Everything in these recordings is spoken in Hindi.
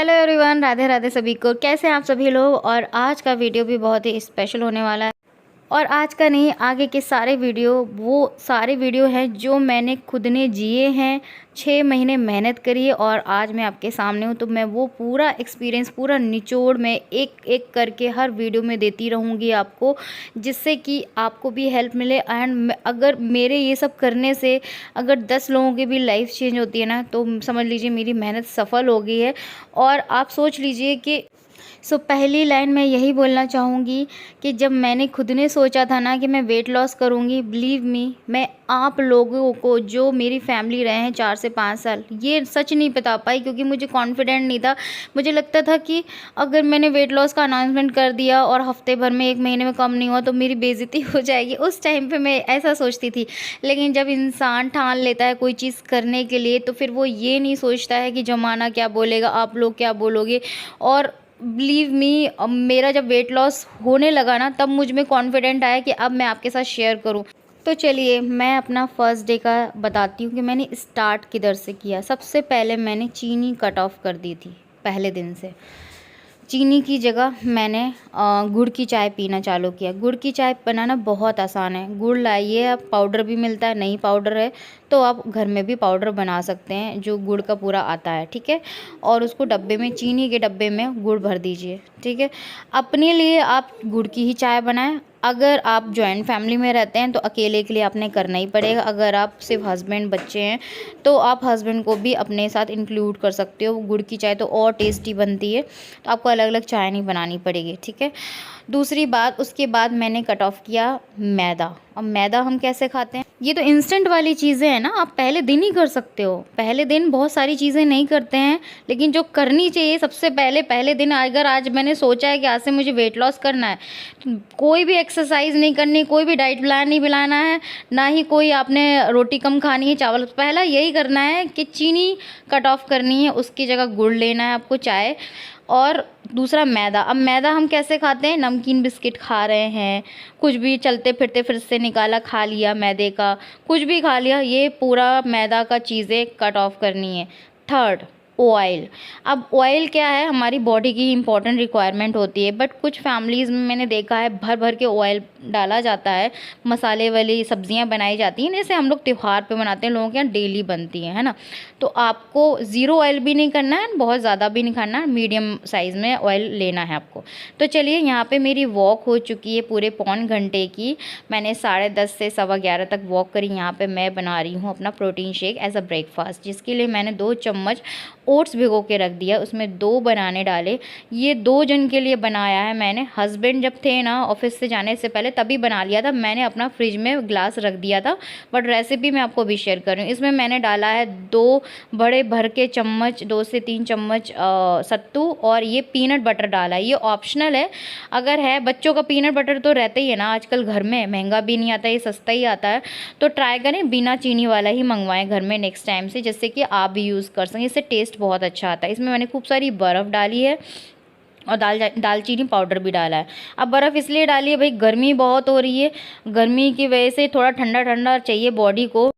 हेलो एवरीवन, राधे राधे सभी को। कैसे हैं आप सभी लोग। और आज का वीडियो भी बहुत ही स्पेशल होने वाला है। और आज का नहीं, आगे के सारे वीडियो वो सारे वीडियो हैं जो मैंने खुद ने जिए हैं। 6 महीने मेहनत करी है और आज मैं आपके सामने हूँ। तो मैं वो पूरा एक्सपीरियंस, पूरा निचोड़ में एक एक करके हर वीडियो में देती रहूँगी आपको, जिससे कि आपको भी हेल्प मिले। एंड अगर मेरे ये सब करने से अगर 10 लोगों की भी लाइफ चेंज होती है ना, तो समझ लीजिए मेरी मेहनत सफल हो गई है। और आप सोच लीजिए कि पहली लाइन मैं यही बोलना चाहूँगी कि जब मैंने खुद ने सोचा था ना कि मैं वेट लॉस करूँगी, बिलीव मी, मैं आप लोगों को जो मेरी फैमिली रहे हैं 4 से 5 साल, ये सच नहीं बता पाई, क्योंकि मुझे कॉन्फिडेंट नहीं था। मुझे लगता था कि अगर मैंने वेट लॉस का अनाउंसमेंट कर दिया और हफ्ते भर में 1 महीने में कम नहीं हुआ तो मेरी बेइज्जती हो जाएगी। उस टाइम पे मैं ऐसा सोचती थी। लेकिन जब इंसान ठान लेता है कोई चीज़ करने के लिए, तो फिर वो ये नहीं सोचता है कि ज़माना क्या बोलेगा, आप लोग क्या बोलोगे। और बिलीव मी, मेरा जब वेट लॉस होने लगा ना, तब मुझ में कॉन्फिडेंट आया कि अब मैं आपके साथ शेयर करूं। तो चलिए मैं अपना फर्स्ट डे का बताती हूँ कि मैंने स्टार्ट किधर से किया। सबसे पहले मैंने चीनी कट ऑफ कर दी थी। पहले दिन से चीनी की जगह मैंने गुड़ की चाय पीना चालू किया। गुड़ की चाय बनाना बहुत आसान है। गुड़ लाइए, आप पाउडर भी मिलता है, नहीं पाउडर है तो आप घर में भी पाउडर बना सकते हैं जो गुड़ का पूरा आता है, ठीक है। और उसको डब्बे में, चीनी के डब्बे में गुड़ भर दीजिए, ठीक है। अपने लिए आप गुड़ की ही चाय बनाएं। अगर आप जॉइंट फैमिली में रहते हैं तो अकेले के लिए आपने करना ही पड़ेगा। अगर आप सिर्फ हस्बैंड बच्चे हैं तो आप हस्बैंड को भी अपने साथ इंक्लूड कर सकते हो। गुड़ की चाय तो और टेस्टी बनती है, तो आपको अलग अलग चाय नहीं बनानी पड़ेगी, ठीक है। दूसरी बात, उसके बाद मैंने कट ऑफ किया मैदा। अब मैदा हम कैसे खाते हैं, ये तो इंस्टेंट वाली चीज़ें हैं ना, आप पहले दिन ही कर सकते हो। पहले दिन बहुत सारी चीज़ें नहीं करते हैं, लेकिन जो करनी चाहिए सबसे पहले पहले दिन। अगर आज मैंने सोचा है कि आज से मुझे वेट लॉस करना है, तो कोई भी एक्सरसाइज नहीं करनी, कोई भी डाइट प्लान नहीं बनाना है, ना ही कोई आपने रोटी कम खानी है, चावल। पहला यही करना है कि चीनी कट ऑफ करनी है, उसकी जगह गुड़ लेना है आपको, चाय। और दूसरा मैदा। अब मैदा हम कैसे खाते हैं, नमकीन बिस्किट खा रहे हैं, कुछ भी चलते फिरते फिर से निकाला खा लिया मैदे का, कुछ भी खा लिया, ये पूरा मैदा का चीज़ें कट ऑफ करनी है। Third, oil. अब ऑयल क्या है, हमारी बॉडी की इंपॉर्टेंट रिक्वायरमेंट होती है, बट कुछ फैमिलीज़ में मैंने देखा है भर भर के ऑयल डाला जाता है। मसाले वाली सब्जियां बनाई जाती हैं, जैसे हम लोग त्यौहार पे बनाते हैं, लोगों के यहाँ डेली बनती है ना। तो आपको ज़ीरो ऑयल भी नहीं करना है, बहुत ज़्यादा भी नहीं खाना है, मीडियम साइज़ में ऑयल लेना है आपको। तो चलिए, यहाँ पे मेरी वॉक हो चुकी है पूरे पौन घंटे की। मैंने 10:30 से 11:15 तक वॉक करी। यहाँ पे मैं बना रही हूँ अपना protein shake as a breakfast, जिसके लिए मैंने 2 चम्मच ओट्स भिगो के रख दिया, उसमें 2 बनाने डाले। ये 2 जन के लिए बनाया है मैंने। हस्बैंड जब थे ना ऑफिस से जाने से पहले, तभी बना लिया था मैंने, अपना फ्रिज में ग्लास रख दिया था। बट रेसिपी मैं आपको भी शेयर कर रही हूँ। इसमें मैंने डाला है 2 बड़े भर के चम्मच, 2 से 3 चम्मच सत्तू, और ये पीनट बटर डाला है। ये ऑप्शनल है, अगर है बच्चों का पीनट बटर तो रहता ही है ना आजकल घर में, महंगा भी नहीं आता, ये सस्ता ही आता है। तो ट्राई करें बिना चीनी वाला ही मंगवाएं घर में नेक्स्ट टाइम से, जिससे कि आप भी यूज़ कर सकें। इससे टेस्ट बहुत अच्छा आता है। इसमें मैंने खूब सारी बर्फ़ डाली है और दालचीनी पाउडर भी डाला है। अब बर्फ़ इसलिए डाली है भाई, गर्मी बहुत हो रही है, गर्मी की वजह से थोड़ा ठंडा ठंडा चाहिए बॉडी को।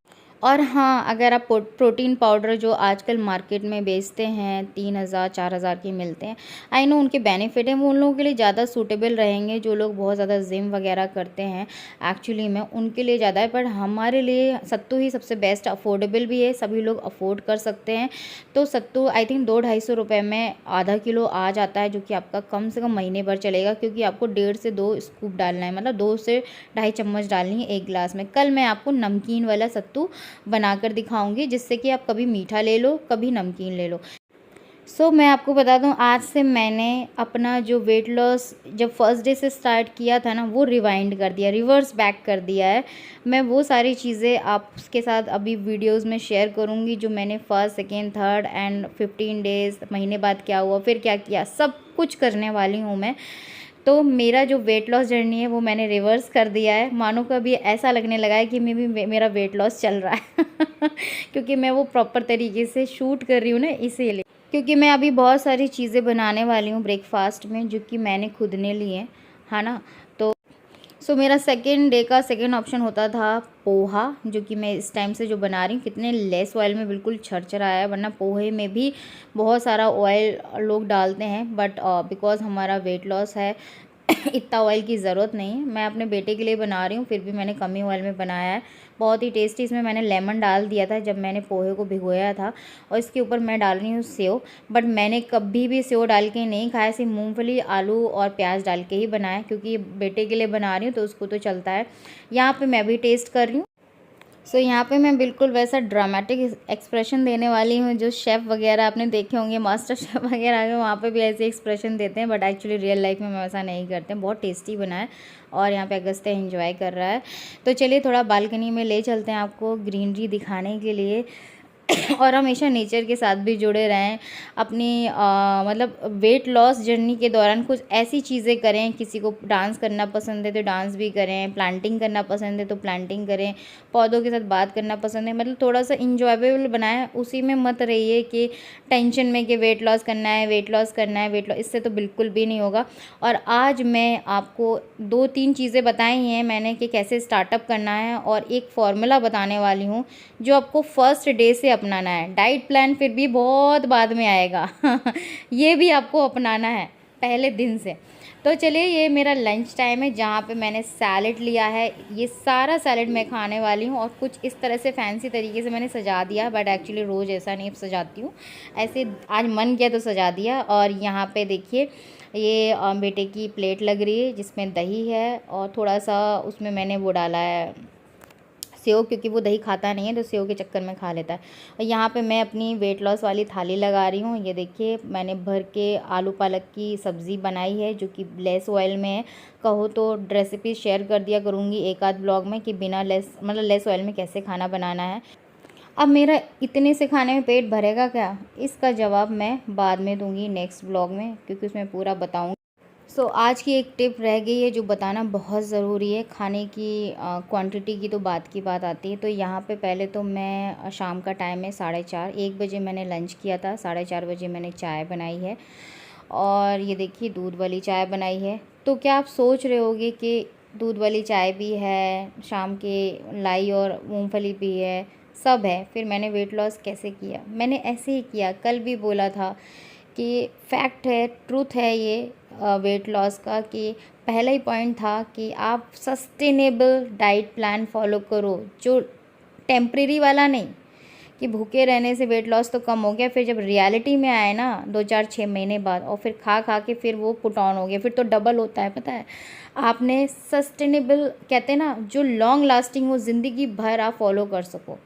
और हाँ, अगर आप प्रोटीन पाउडर जो आजकल मार्केट में बेचते हैं 3000 4000 के मिलते हैं, आई नो उनके बेनिफिट हैं, वो उन लोगों के लिए ज़्यादा सूटेबल रहेंगे जो लोग बहुत ज़्यादा जिम वगैरह करते हैं। एक्चुअली में उनके लिए ज़्यादा है, पर हमारे लिए सत्तू ही सबसे बेस्ट, अफोर्डेबल भी है, सभी लोग अफोर्ड कर सकते हैं। तो सत्तू आई थिंक 200-250 रुपये में आधा किलो आ जाता है, जो कि आपका कम से कम महीने भर चलेगा, क्योंकि आपको 1.5 से 2 स्कूप डालना है, मतलब 2 से ढाई चम्मच डालनी है 1 गिलास में। कल मैं आपको नमकीन वाला सत्तू बनाकर दिखाऊंगी, जिससे कि आप कभी मीठा ले लो, कभी नमकीन ले लो। मैं आपको बता दूं, आज से मैंने अपना जो वेट लॉस जब फर्स्ट डे से स्टार्ट किया था ना, वो रिवाइंड कर दिया, रिवर्स बैक कर दिया है। मैं वो सारी चीज़ें आपके साथ अभी वीडियोस में शेयर करूंगी, जो मैंने first, second, third and 15 days, महीने बाद क्या हुआ, फिर क्या किया, सब कुछ करने वाली हूँ मैं। तो मेरा जो वेट लॉस जर्नी है वो मैंने रिवर्स कर दिया है। मानो कभी ऐसा लगने लगा है कि मेरा वेट लॉस चल रहा है क्योंकि मैं वो प्रॉपर तरीके से शूट कर रही हूँ ना, इसीलिए। क्योंकि मैं अभी बहुत सारी चीज़ें बनाने वाली हूँ ब्रेकफास्ट में, जो कि मैंने खुद ने ली हैं, है ना। तो सो मेरा सेकेंड डे का सेकेंड ऑप्शन होता था पोहा, जो कि मैं इस टाइम से जो बना रही हूँ, कितने लेस ऑयल में बिल्कुल छरछरा आया है, वरना पोहे में भी बहुत सारा ऑयल लोग डालते हैं, बट बिकॉज़ हमारा वेट लॉस है इतना ऑयल की ज़रूरत नहीं है। मैं अपने बेटे के लिए बना रही हूँ, फिर भी मैंने कम ही ऑयल में बनाया है। बहुत ही टेस्टी। इसमें मैंने लेमन डाल दिया था जब मैंने पोहे को भिगोया था, और इसके ऊपर मैं डाल रही हूँ सेव। बट मैंने कभी भी सेव डाल के नहीं खाया, सिर्फ मूंगफली, आलू और प्याज डाल के ही बनाया, क्योंकि बेटे के लिए बना रही हूँ तो उसको तो चलता है। यहाँ पे मैं भी टेस्ट कर रही हूँ। सो यहाँ पे मैं बिल्कुल वैसा ड्रामेटिक एक्सप्रेशन देने वाली हूँ, जो शेफ़ वगैरह आपने देखे होंगे, मास्टर शेफ़ वगैरह में वहाँ पे भी ऐसे एक्सप्रेशन देते हैं, बट एक्चुअली रियल लाइफ में हम ऐसा नहीं करते हैं। बहुत टेस्टी बना है, और यहाँ पे अगस्त्य एंजॉय कर रहा है। तो चलिए थोड़ा बालकनी में ले चलते हैं आपको ग्रीनरी दिखाने के लिए और हमेशा नेचर के साथ भी जुड़े रहें। अपनी मतलब वेट लॉस जर्नी के दौरान कुछ ऐसी चीज़ें करें, किसी को डांस करना पसंद है तो डांस भी करें, प्लांटिंग करना पसंद है तो प्लांटिंग करें, पौधों के साथ बात करना पसंद है, मतलब थोड़ा सा इंजॉयबल बनाएं। उसी में मत रहिए कि टेंशन में कि वेट लॉस करना है, वेट लॉस करना है, वेट लॉस, इससे तो बिल्कुल भी नहीं होगा। और आज मैं आपको 2-3 चीज़ें बताई हैं मैंने कि कैसे स्टार्टअप करना है, और एक फॉर्मूला बताने वाली हूँ जो आपको फर्स्ट डे से अपनाना है। डाइट प्लान फिर भी बहुत बाद में आएगा ये भी आपको अपनाना है पहले दिन से। तो चलिए, ये मेरा लंच टाइम है जहाँ पे मैंने सैलेड लिया है। ये सारा सैलेड मैं खाने वाली हूँ, और कुछ इस तरह से फैंसी तरीके से मैंने सजा दिया, बट एक्चुअली रोज़ ऐसा नहीं सजाती हूँ, ऐसे आज मन किया तो सजा दिया। और यहाँ पे देखिए, ये बेटे की प्लेट लग रही है जिसमें दही है, और थोड़ा सा उसमें मैंने वो डाला है सेव, क्योंकि वो दही खाता नहीं है तो सेव के चक्कर में खा लेता है। और यहाँ पे मैं अपनी वेट लॉस वाली थाली लगा रही हूँ। ये देखिए, मैंने भर के आलू पालक की सब्ज़ी बनाई है, जो कि लेस ऑयल में है। कहो तो रेसिपी शेयर कर दिया करूँगी एक आध ब्लॉग में कि बिना लेस ऑयल में कैसे खाना बनाना है। अब मेरा इतने से खाने में पेट भरेगा क्या, इसका जवाब मैं बाद में दूँगी नेक्स्ट ब्लॉग में, क्योंकि उसमें पूरा बताऊँगी। आज की एक टिप रह गई है जो बताना बहुत ज़रूरी है। खाने की क्वांटिटी की तो बात की बात आती है। तो यहाँ पे पहले तो मैं शाम का टाइम है 4:30, 1 बजे मैंने लंच किया था, 4:30 बजे मैंने चाय बनाई है, और ये देखिए दूध वाली चाय बनाई है। तो क्या आप सोच रहे होगे कि दूध वाली चाय भी है, शाम के लाई और मूंगफली भी है, सब है, फिर मैंने वेट लॉस कैसे किया? मैंने ऐसे ही किया। कल भी बोला था कि फैक्ट है, ट्रूथ है ये वेट लॉस का, कि पहला ही पॉइंट था कि आप सस्टेनेबल डाइट प्लान फॉलो करो, जो टेम्परेरी वाला नहीं कि भूखे रहने से वेट लॉस तो कम हो गया, फिर जब रियलिटी में आए ना 2-4-6 महीने बाद, और फिर खा खा के फिर वो पुट ऑन हो गया, फिर तो डबल होता है, पता है। आपने सस्टेनेबल कहते हैं ना, जो लॉन्ग लास्टिंग हो, ज़िंदगी भर आप फॉलो कर सको।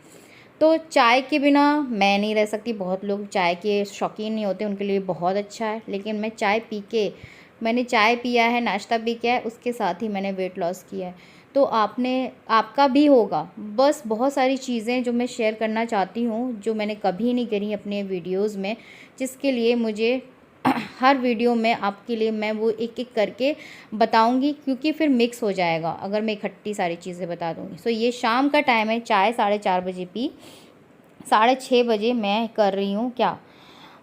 तो चाय के बिना मैं नहीं रह सकती। बहुत लोग चाय के शौकीन नहीं होते, उनके लिए बहुत अच्छा है, लेकिन मैंने चाय पिया है, नाश्ता भी किया है, उसके साथ ही मैंने वेट लॉस किया है। तो आपका भी होगा। बस बहुत सारी चीज़ें जो मैं शेयर करना चाहती हूँ, जो मैंने कभी नहीं करी अपने वीडियोज़ में, जिसके लिए मुझे हर वीडियो में आपके लिए मैं वो एक एक करके बताऊंगी, क्योंकि फिर मिक्स हो जाएगा अगर मैं इकट्ठी सारी चीज़ें बता दूंगी। ये शाम का टाइम है, चाय 4:30 बजे पी, 6:30 बजे मैं कर रही हूँ क्या,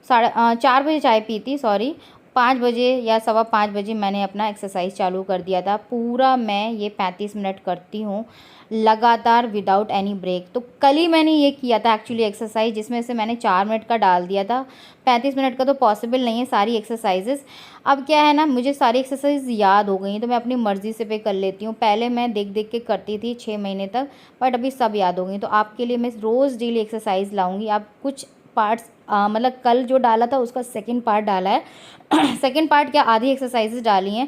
4 बजे चाय पी थी, सॉरी, 5 बजे या 5:15 बजे मैंने अपना एक्सरसाइज चालू कर दिया था। पूरा मैं ये 35 मिनट करती हूँ लगातार, विदाउट एनी ब्रेक। तो कल ही मैंने ये किया था एक्चुअली एक्सरसाइज, जिसमें से मैंने 4 मिनट का डाल दिया था। 35 मिनट का तो पॉसिबल नहीं है सारी एक्सरसाइजेस। अब क्या है ना, मुझे सारी एक्सरसाइज याद हो गई, तो मैं अपनी मर्ज़ी से पे कर लेती हूँ। पहले मैं देख देख के करती थी 6 महीने तक, बट अभी सब याद हो गई। तो आपके लिए मैं रोज़ डेली एक्सरसाइज लाऊंगी। आप कुछ पार्ट्स मतलब कल जो डाला था उसका सेकंड पार्ट डाला है सेकंड पार्ट क्या, आधी एक्सरसाइजेस डाली हैं।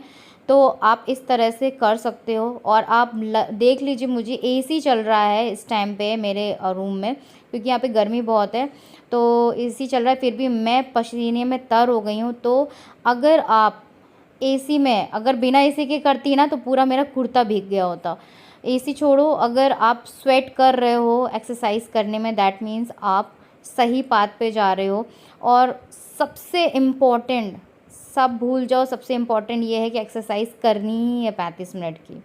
तो आप इस तरह से कर सकते हो। और आप देख लीजिए, मुझे एसी चल रहा है इस टाइम पे मेरे रूम में, क्योंकि यहाँ पे गर्मी बहुत है, तो एसी चल रहा है, फिर भी मैं पसीने में तर हो गई हूँ। तो अगर आप एसी में, अगर बिना एसी के करती ना, तो पूरा मेरा कुर्ता भीग गया होता। एसी छोड़ो, अगर आप स्वेट कर रहे हो एक्सरसाइज करने में, दैट मीन्स आप सही पाथ पे जा रहे हो। और सबसे इम्पोर्टेंट, सब भूल जाओ, सबसे इम्पोर्टेंट ये है कि एक्सरसाइज करनी ही है 35 मिनट की,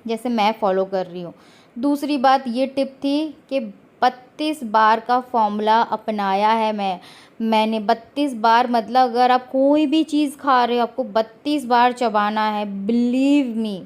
जैसे मैं फॉलो कर रही हूँ। दूसरी बात ये टिप थी कि 32 बार का फॉर्मूला अपनाया है मैंने 32 बार, मतलब अगर आप कोई भी चीज़ खा रहे हो, आपको 32 बार चबाना है, बिलीव मी।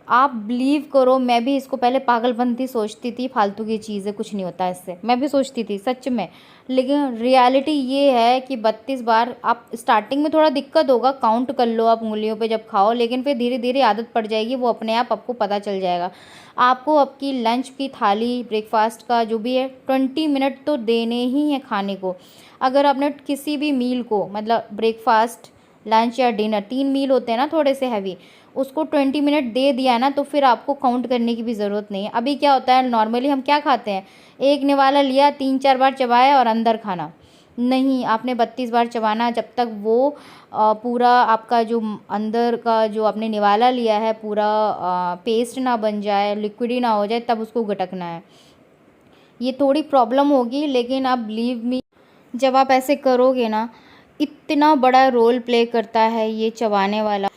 आप बिलीव करो, मैं भी इसको पहले पागलपंती सोचती थी, फालतू की चीज़ है, कुछ नहीं होता इससे, मैं भी सोचती थी सच में। लेकिन रियलिटी ये है कि 32 बार आप स्टार्टिंग में थोड़ा दिक्कत होगा, काउंट कर लो आप उंगलियों पे जब खाओ, लेकिन फिर धीरे धीरे आदत पड़ जाएगी, वो अपने आप आपको पता चल जाएगा। आपको आपकी लंच की थाली, ब्रेकफास्ट का जो भी है, 20 मिनट तो देने ही हैं खाने को। अगर आपने किसी भी मील को, मतलब ब्रेकफास्ट, लंच या डिनर, 3 मील होते हैं ना थोड़े से हैवी, उसको 20 मिनट दे दिया ना, तो फिर आपको काउंट करने की भी ज़रूरत नहीं है। अभी क्या होता है, नॉर्मली हम क्या खाते हैं, एक निवाला लिया, 3-4 बार चबाया और अंदर खाना। नहीं, आपने 32 बार चबाना, जब तक वो पूरा आपका जो अंदर का जो आपने निवाला लिया है पूरा पेस्ट ना बन जाए, लिक्विडी ना हो जाए, तब उसको गटकना है। ये थोड़ी प्रॉब्लम होगी, लेकिन आप बिलीव मी, जब आप ऐसे करोगे ना, इतना बड़ा रोल प्ले करता है ये चबाने वाला।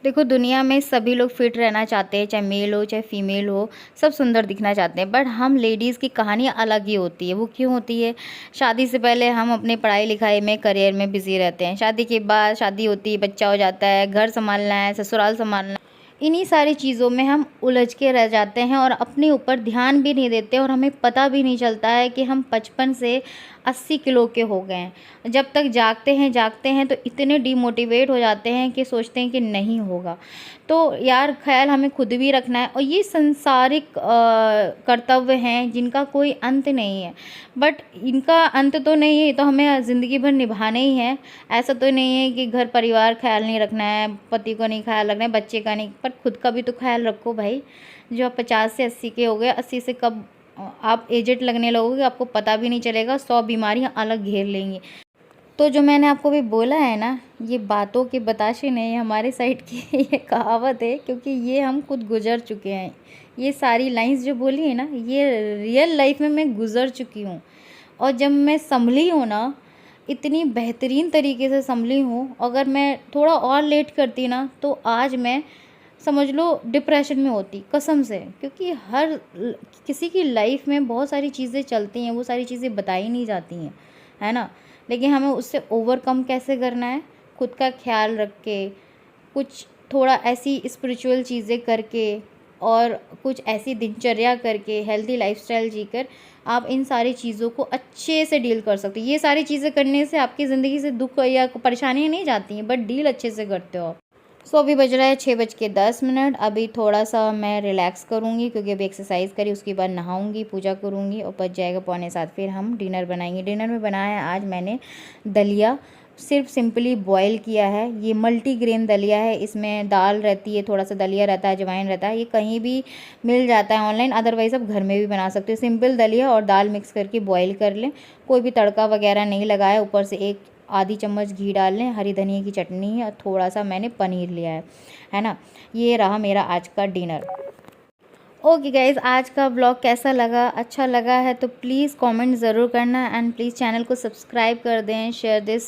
देखो, दुनिया में सभी लोग फिट रहना चाहते हैं, चाहे मेल हो चाहे फीमेल हो, सब सुंदर दिखना चाहते हैं, बट हम लेडीज़ की कहानी अलग ही होती है। वो क्यों होती है? शादी से पहले हम अपने पढ़ाई लिखाई में, करियर में बिज़ी रहते हैं। शादी के बाद शादी होती है, बच्चा हो जाता है, घर संभालना है, ससुराल संभालना है, इन्हीं सारी चीज़ों में हम उलझ के रह जाते हैं और अपने ऊपर ध्यान भी नहीं देते, और हमें पता भी नहीं चलता है कि हम 55 से 80 किलो के हो गए हैं। जब तक जागते हैं तो इतने डिमोटिवेट हो जाते हैं कि सोचते हैं कि नहीं होगा। तो यार, ख्याल हमें खुद भी रखना है, और ये संसारिक कर्तव्य हैं जिनका कोई अंत नहीं है। बट इनका अंत तो नहीं है, तो हमें ज़िंदगी भर निभाने ही है। ऐसा तो नहीं है कि घर परिवार ख्याल नहीं रखना है, पति को नहीं ख्याल रखना है, बच्चे का नहीं, पर खुद का भी तो ख्याल रखो भाई। जो आप 50 से 80 के हो गए, 80 से कब आप एजेड लगने लगोगे, आपको पता भी नहीं चलेगा, 100 बीमारियां अलग घेर लेंगी। तो जो मैंने आपको भी बोला है ना, ये बातों के बताशे नहीं, हमारे साइड की ये कहावत है, क्योंकि ये हम खुद गुजर चुके हैं। ये सारी लाइंस जो बोली है ना, ये रियल लाइफ में मैं गुजर चुकी हूँ। और जब मैं संभली हूँ ना, इतनी बेहतरीन तरीके से संभली हूँ, अगर मैं थोड़ा और लेट करती ना, तो आज मैं, समझ लो, डिप्रेशन में होती, कसम से। क्योंकि किसी की लाइफ में बहुत सारी चीज़ें चलती हैं, वो सारी चीज़ें बताई नहीं जाती हैं, है ना। लेकिन हमें उससे ओवरकम कैसे करना है, खुद का ख्याल रख के, कुछ थोड़ा ऐसी स्पिरिचुअल चीज़ें करके, और कुछ ऐसी दिनचर्या करके, हेल्दी लाइफस्टाइल जीकर आप इन सारी चीज़ों को अच्छे से डील कर सकते हो। ये सारी चीज़ें करने से आपकी ज़िंदगी से दुख या परेशानियाँ नहीं जाती हैं, बट डील अच्छे से करते हो आप। सो अभी बज रहा है 6:10। अभी थोड़ा सा मैं रिलैक्स करूँगी, क्योंकि अभी एक्सरसाइज करी, उसके बाद नहाऊँगी, पूजा करूँगी, और बज जाएगा 6:45, फिर हम डिनर बनाएंगे। डिनर में बनाया है आज मैंने दलिया, सिर्फ सिंपली बॉयल किया है। ये मल्टीग्रेन दलिया है, इसमें दाल रहती है, थोड़ा सा दलिया रहता है, अजवाइन रहता है। ये कहीं भी मिल जाता है ऑनलाइन, अदरवाइज़ आप घर में भी बना सकते हो। सिंपल दलिया और दाल मिक्स करके बॉयल कर लें, कोई भी तड़का वगैरह नहीं लगाया। ऊपर से एक आधी चम्मच घी डाल लें, हरी धनिया की चटनी है, और थोड़ा सा मैंने पनीर लिया है ना। ये रहा मेरा आज का डिनर। ओके गाइज़, आज का ब्लॉग कैसा लगा? अच्छा लगा है तो प्लीज़ कमेंट ज़रूर करना, एंड प्लीज़ चैनल को सब्सक्राइब कर दें, share this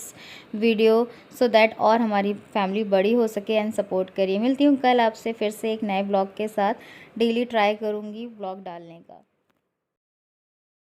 video so that और हमारी फैमिली बड़ी हो सके, एंड सपोर्ट करिए। मिलती हूँ कल आपसे फिर से एक नए ब्लॉग के साथ। डेली ट्राई करूँगी ब्लॉग डालने का।